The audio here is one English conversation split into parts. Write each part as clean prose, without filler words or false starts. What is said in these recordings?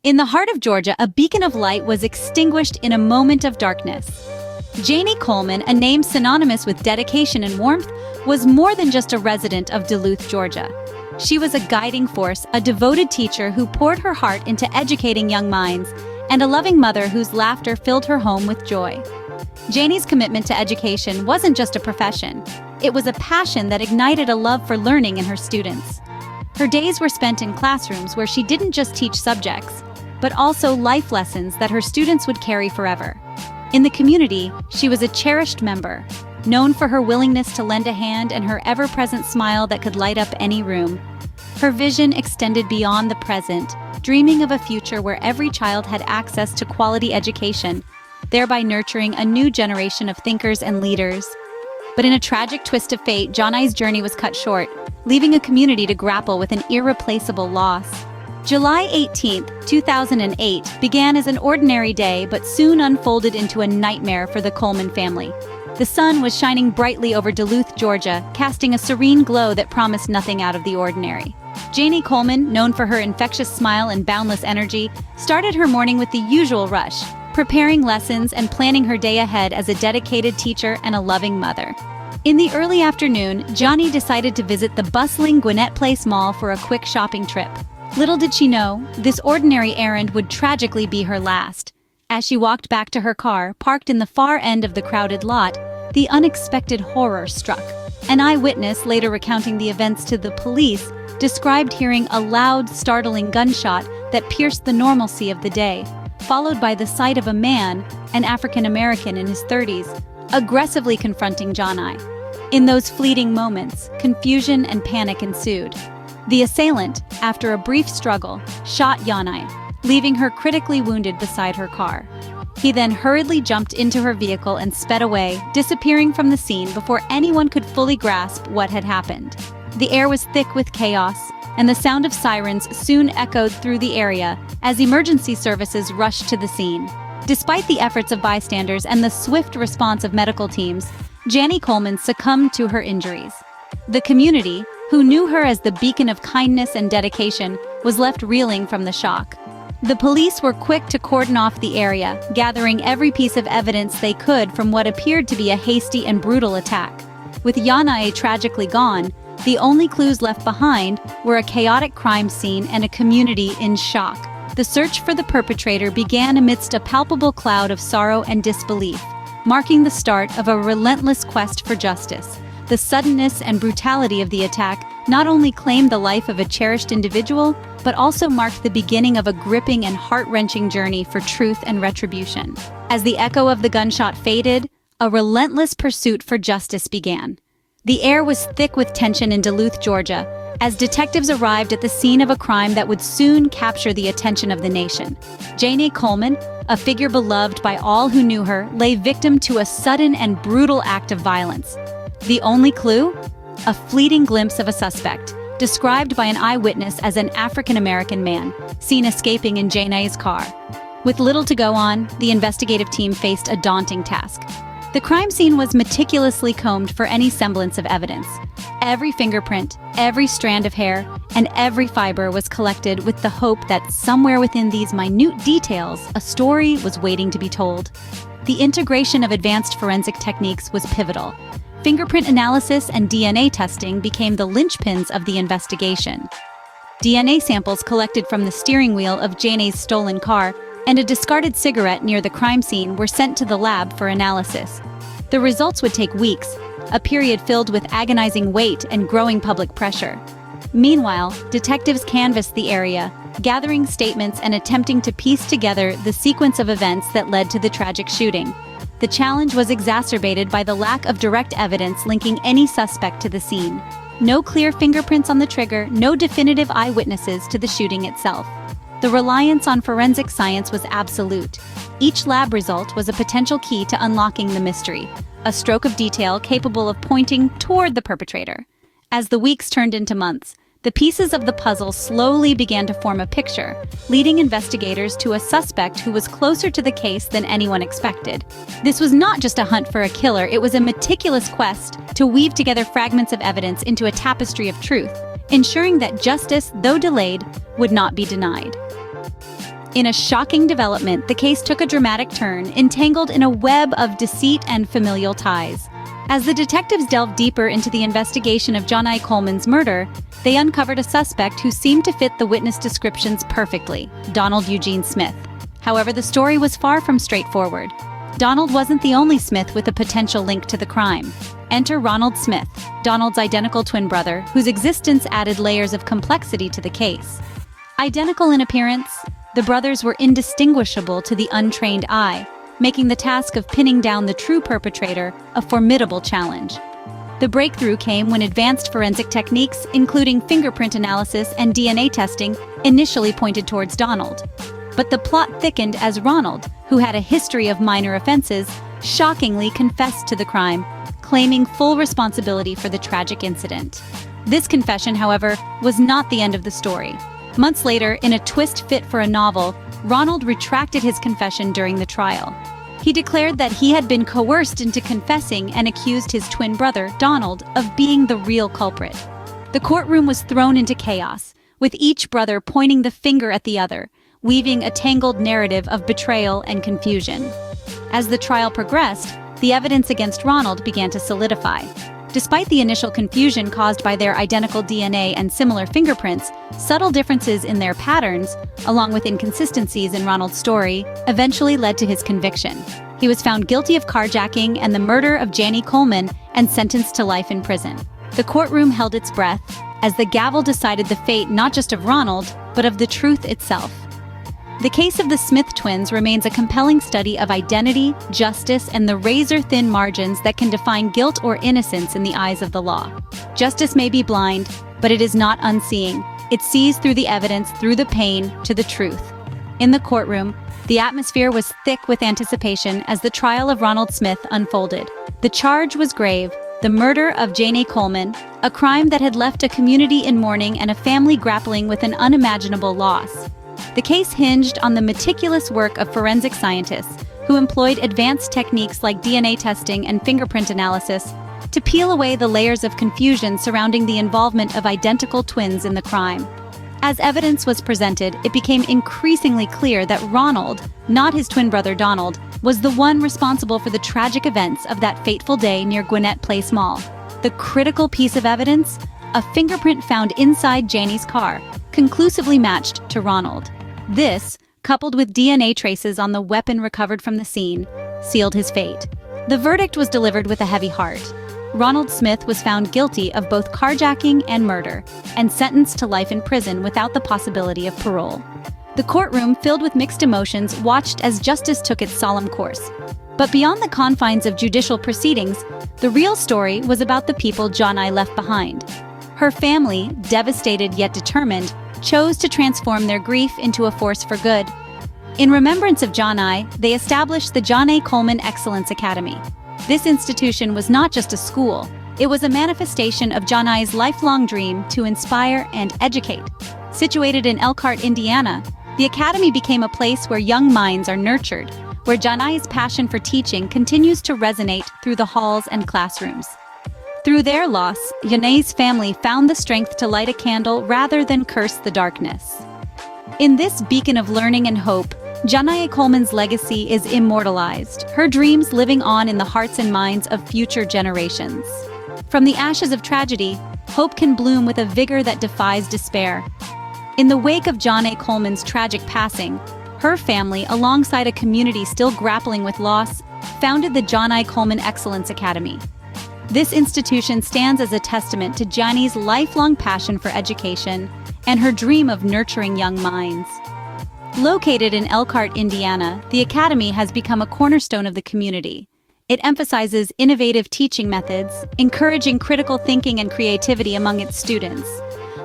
In the heart of Georgia, a beacon of light was extinguished in a moment of darkness. Janae Coleman, a name synonymous with dedication and warmth, was more than just a resident of Duluth, Georgia. She was a guiding force, a devoted teacher who poured her heart into educating young minds, and a loving mother whose laughter filled her home with joy. Janie's commitment to education wasn't just a profession. It was a passion that ignited a love for learning in her students. Her days were spent in classrooms where she didn't just teach subjects, but also life lessons that her students would carry forever. In the community, she was a cherished member, known for her willingness to lend a hand and her ever-present smile that could light up any room. Her vision extended beyond the present, dreaming of a future where every child had access to quality education, thereby nurturing a new generation of thinkers and leaders. But in a tragic twist of fate, Janae's journey was cut short, leaving a community to grapple with an irreplaceable loss. July 18, 2008 began as an ordinary day but soon unfolded into a nightmare for the Coleman family. The sun was shining brightly over Duluth, Georgia, casting a serene glow that promised nothing out of the ordinary. Janae Coleman, known for her infectious smile and boundless energy, started her morning with the usual rush, preparing lessons and planning her day ahead as a dedicated teacher and a loving mother. In the early afternoon, Janae decided to visit the bustling Gwinnett Place Mall for a quick shopping trip. Little did she know, this ordinary errand would tragically be her last. As she walked back to her car, parked in the far end of the crowded lot, the unexpected horror struck. An eyewitness, later recounting the events to the police, described hearing a loud, startling gunshot that pierced the normalcy of the day, followed by the sight of a man, an African American in his 30s, aggressively confronting Janae. In those fleeting moments, confusion and panic ensued. The assailant, after a brief struggle, shot Janae, leaving her critically wounded beside her car. He then hurriedly jumped into her vehicle and sped away, disappearing from the scene before anyone could fully grasp what had happened. The air was thick with chaos, and the sound of sirens soon echoed through the area as emergency services rushed to the scene. Despite the efforts of bystanders and the swift response of medical teams, Janae Coleman succumbed to her injuries. The community, who knew her as the beacon of kindness and dedication, was left reeling from the shock. The police were quick to cordon off the area, gathering every piece of evidence they could from what appeared to be a hasty and brutal attack. With Janae tragically gone, the only clues left behind were a chaotic crime scene and a community in shock. The search for the perpetrator began amidst a palpable cloud of sorrow and disbelief, marking the start of a relentless quest for justice. The suddenness and brutality of the attack not only claimed the life of a cherished individual, but also marked the beginning of a gripping and heart-wrenching journey for truth and retribution. As the echo of the gunshot faded, a relentless pursuit for justice began. The air was thick with tension in Duluth, Georgia, as detectives arrived at the scene of a crime that would soon capture the attention of the nation. Janae Coleman, a figure beloved by all who knew her, lay victim to a sudden and brutal act of violence. The only clue? A fleeting glimpse of a suspect, described by an eyewitness as an African-American man, seen escaping in Janae's car. With little to go on, the investigative team faced a daunting task. The crime scene was meticulously combed for any semblance of evidence. Every fingerprint, every strand of hair, and every fiber was collected with the hope that somewhere within these minute details, a story was waiting to be told. The integration of advanced forensic techniques was pivotal. Fingerprint analysis and DNA testing became the linchpins of the investigation. DNA samples collected from the steering wheel of Janae's stolen car and a discarded cigarette near the crime scene were sent to the lab for analysis. The results would take weeks, a period filled with agonizing wait and growing public pressure. Meanwhile, detectives canvassed the area, gathering statements and attempting to piece together the sequence of events that led to the tragic shooting. The challenge was exacerbated by the lack of direct evidence linking any suspect to the scene. No clear fingerprints on the trigger, no definitive eyewitnesses to the shooting itself. The reliance on forensic science was absolute. Each lab result was a potential key to unlocking the mystery, a stroke of detail capable of pointing toward the perpetrator. As the weeks turned into months, the pieces of the puzzle slowly began to form a picture, leading investigators to a suspect who was closer to the case than anyone expected. This was not just a hunt for a killer, it was a meticulous quest to weave together fragments of evidence into a tapestry of truth, ensuring that justice, though delayed, would not be denied. In a shocking development, the case took a dramatic turn, entangled in a web of deceit and familial ties. As the detectives delved deeper into the investigation of Janae Coleman's murder, they uncovered a suspect who seemed to fit the witness descriptions perfectly: Donald Eugene Smith. However, the story was far from straightforward. Donald wasn't the only Smith with a potential link to the crime. Enter Ronald Smith, Donald's identical twin brother, whose existence added layers of complexity to the case. Identical in appearance, the brothers were indistinguishable to the untrained eye, making the task of pinning down the true perpetrator a formidable challenge. The breakthrough came when advanced forensic techniques, including fingerprint analysis and DNA testing, initially pointed towards Donald. But the plot thickened as Ronald, who had a history of minor offenses, shockingly confessed to the crime, claiming full responsibility for the tragic incident. This confession, however, was not the end of the story. Months later, in a twist fit for a novel, Ronald retracted his confession during the trial. He declared that he had been coerced into confessing and accused his twin brother, Donald, of being the real culprit. The courtroom was thrown into chaos, with each brother pointing the finger at the other, weaving a tangled narrative of betrayal and confusion. As the trial progressed, the evidence against Ronald began to solidify. Despite the initial confusion caused by their identical DNA and similar fingerprints, subtle differences in their patterns, along with inconsistencies in Ronald's story, eventually led to his conviction. He was found guilty of carjacking and the murder of Janae Coleman and sentenced to life in prison. The courtroom held its breath as the gavel decided the fate not just of Ronald, but of the truth itself. The case of the Smith twins remains a compelling study of identity, justice, and the razor-thin margins that can define guilt or innocence in the eyes of the law. Justice may be blind, but it is not unseeing. It sees through the evidence, through the pain, to the truth. In the courtroom, the atmosphere was thick with anticipation as the trial of Ronald Smith unfolded. The charge was grave: the murder of Janae Coleman, a crime that had left a community in mourning and a family grappling with an unimaginable loss. The case hinged on the meticulous work of forensic scientists who employed advanced techniques like DNA testing and fingerprint analysis to peel away the layers of confusion surrounding the involvement of identical twins in the crime. As evidence was presented, it became increasingly clear that Ronald, not his twin brother Donald, was the one responsible for the tragic events of that fateful day near Gwinnett Place Mall. The critical piece of evidence? A fingerprint found inside Janae's car, conclusively matched to Ronald. This, coupled with DNA traces on the weapon recovered from the scene, sealed his fate. The verdict was delivered with a heavy heart. Ronald Smith was found guilty of both carjacking and murder, and sentenced to life in prison without the possibility of parole. The courtroom, filled with mixed emotions, watched as justice took its solemn course. But beyond the confines of judicial proceedings, the real story was about the people Janae left behind. Her family, devastated yet determined, chose to transform their grief into a force for good. In remembrance of Janae, they established the Janae Coleman Excellence Academy. This institution was not just a school, it was a manifestation of Janae's lifelong dream to inspire and educate. Situated in Elkhart, Indiana, the academy became a place where young minds are nurtured, where Janae's passion for teaching continues to resonate through the halls and classrooms. Through their loss, Janae's family found the strength to light a candle rather than curse the darkness. In this beacon of learning and hope, Janae Coleman's legacy is immortalized, her dreams living on in the hearts and minds of future generations. From the ashes of tragedy, hope can bloom with a vigor that defies despair. In the wake of Janae Coleman's tragic passing, her family, alongside a community still grappling with loss, founded the Janae Coleman Excellence Academy. This institution stands as a testament to Janae's lifelong passion for education and her dream of nurturing young minds. Located in Elkhart, Indiana, the Academy has become a cornerstone of the community. It emphasizes innovative teaching methods, encouraging critical thinking and creativity among its students.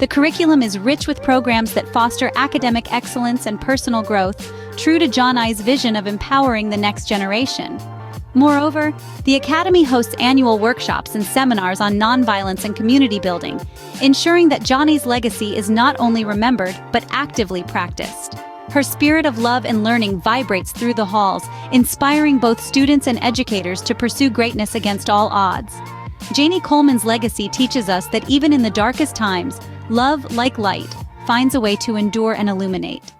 The curriculum is rich with programs that foster academic excellence and personal growth, true to Janae's vision of empowering the next generation. Moreover, the Academy hosts annual workshops and seminars on nonviolence and community building, ensuring that Janae's legacy is not only remembered, but actively practiced. Her spirit of love and learning vibrates through the halls, inspiring both students and educators to pursue greatness against all odds. Janae Coleman's legacy teaches us that even in the darkest times, love, like light, finds a way to endure and illuminate.